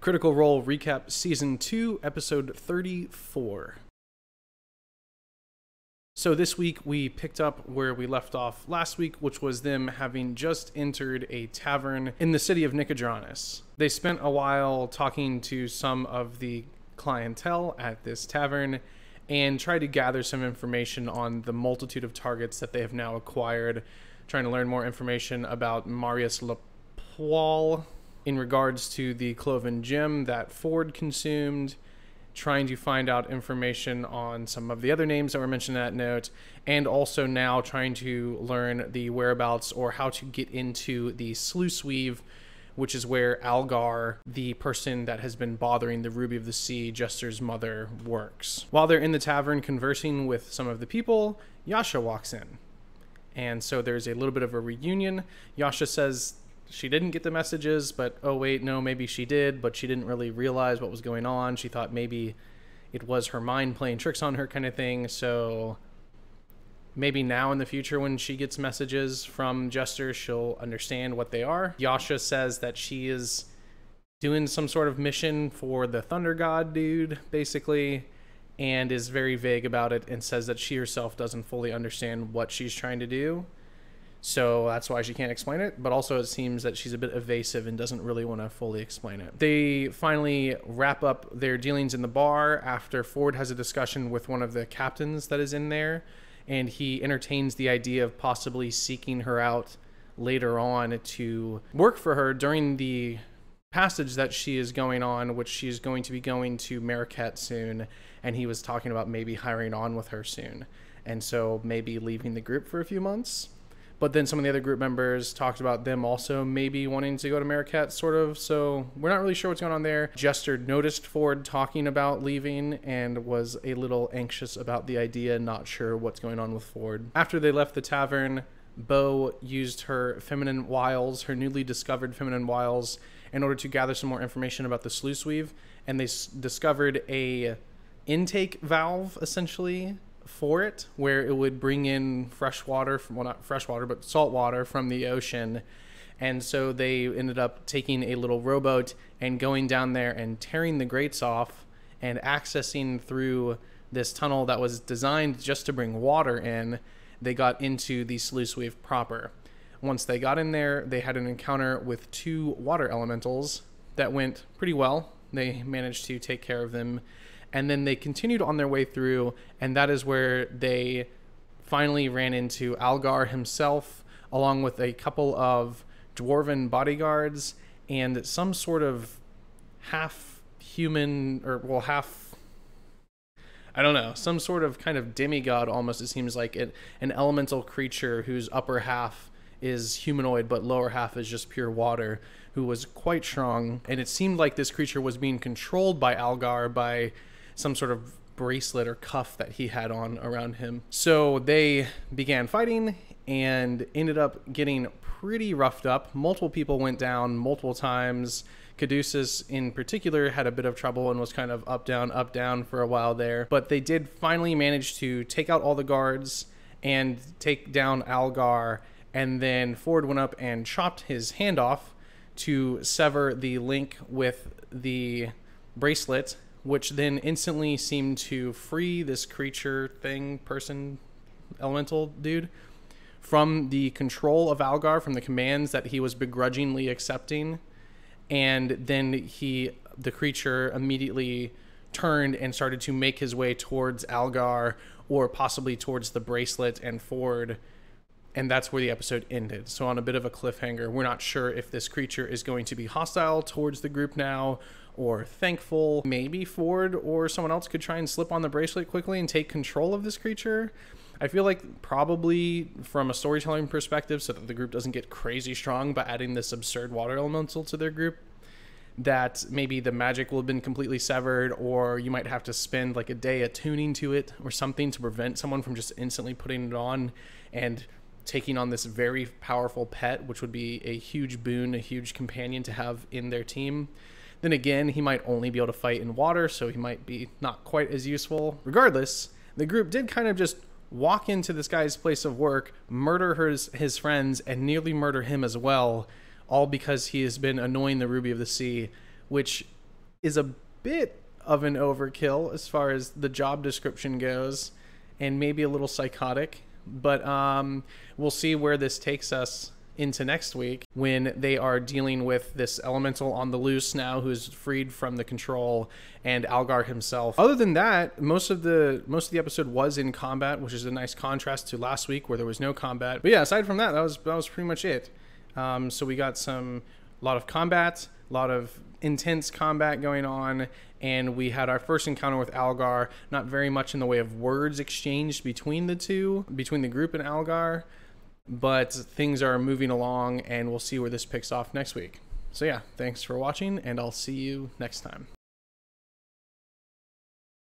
Critical Role Recap Season 2, Episode 34. So this week we picked up where we left off last week, which was them having just entered a tavern in the city of Nicodranus. They spent a while talking to some of the clientele at this tavern and tried to gather some information on the multitude of targets that they have now acquired, trying to learn more information about Marius Lapoil in regards to the Cloven Gem that Ford consumed, trying to find out information on some of the other names that were mentioned in that note, and also now trying to learn the whereabouts or how to get into the sluice weave, which is where Algar, the person that has been bothering the Ruby of the Sea, Jester's mother, works. While they're in the tavern conversing with some of the people, Yasha walks in. And so there's a little bit of a reunion. Yasha says she didn't get the messages, but oh wait, no, maybe she did, but she didn't really realize what was going on. She thought maybe it was her mind playing tricks on her kind of thing. So maybe now in the future when she gets messages from Jester, she'll understand what they are. Yasha says that she is doing some sort of mission for the Thunder God dude, basically, and is very vague about it and says that she herself doesn't fully understand what she's trying to do. So that's why she can't explain it, but also it seems that she's a bit evasive and doesn't really want to fully explain it. They finally wrap up their dealings in the bar after Ford has a discussion with one of the captains that is in there, and he entertains the idea of possibly seeking her out later on to work for her during the passage that she is going on, which she's going to be going to Marquette soon, and he was talking about maybe hiring on with her soon, and so maybe leaving the group for a few months. But then some of the other group members talked about them also maybe wanting to go to Marquette, sort of. So we're not really sure what's going on there. Jester noticed Ford talking about leaving and was a little anxious about the idea, not sure what's going on with Ford. After they left the tavern, Bo used her feminine wiles, her newly discovered feminine wiles, in order to gather some more information about the sluice weave. And they discovered a intake valve, essentially, for it, where it would bring in fresh water from, well, not fresh water, but salt water from the ocean. And so they ended up taking a little rowboat and going down there and tearing the grates off and accessing through this tunnel that was designed just to bring water in. They got into the sluice weave proper. Once they got in there, they had an encounter with two water elementals that went pretty well. They managed to take care of them. And then they continued on their way through, and that is where they finally ran into Algar himself, along with a couple of dwarven bodyguards and some sort of half-human, or, well, half, I don't know, some sort of kind of demigod almost, it seems like, an elemental creature whose upper half is humanoid, but lower half is just pure water, who was quite strong. And it seemed like this creature was being controlled by Algar by some sort of bracelet or cuff that he had on around him. So they began fighting and ended up getting pretty roughed up. Multiple people went down multiple times. Caduceus in particular had a bit of trouble and was kind of up, down for a while there. But they did finally manage to take out all the guards and take down Algar. And then Ford went up and chopped his hand off to sever the link with the bracelet, which then instantly seemed to free this creature thing, person, elemental dude, from the control of Algar, from the commands that he was begrudgingly accepting. And then the creature immediately turned and started to make his way towards Algar, or possibly towards the bracelet and Ford. And that's where the episode ended. So on a bit of a cliffhanger, we're not sure if this creature is going to be hostile towards the group now, or thankful. Maybe Ford or someone else could try and slip on the bracelet quickly and take control of this creature. I feel like probably from a storytelling perspective, so that the group doesn't get crazy strong by adding this absurd water elemental to their group, that maybe the magic will have been completely severed, or you might have to spend like a day attuning to it or something to prevent someone from just instantly putting it on and taking on this very powerful pet, which would be a huge boon, a huge companion to have in their team. Then again, he might only be able to fight in water, so he might be not quite as useful. Regardless, the group did kind of just walk into this guy's place of work, murder his friends, and nearly murder him as well, all because he has been annoying the Ruby of the Sea, which is a bit of an overkill as far as the job description goes, and maybe a little psychotic, but we'll see where this takes us into next week when they are dealing with this elemental on the loose now who's freed from the control, and Algar himself. Other than that, most of the episode was in combat, which is a nice contrast to last week where there was no combat. But yeah, aside from that, that was pretty much it. So we got a lot of combat, a lot of intense combat going on, and we had our first encounter with Algar. Not very much in the way of words exchanged between the group and Algar, but things are moving along, and we'll see where this picks off next week. So yeah, thanks for watching, and I'll see you next time.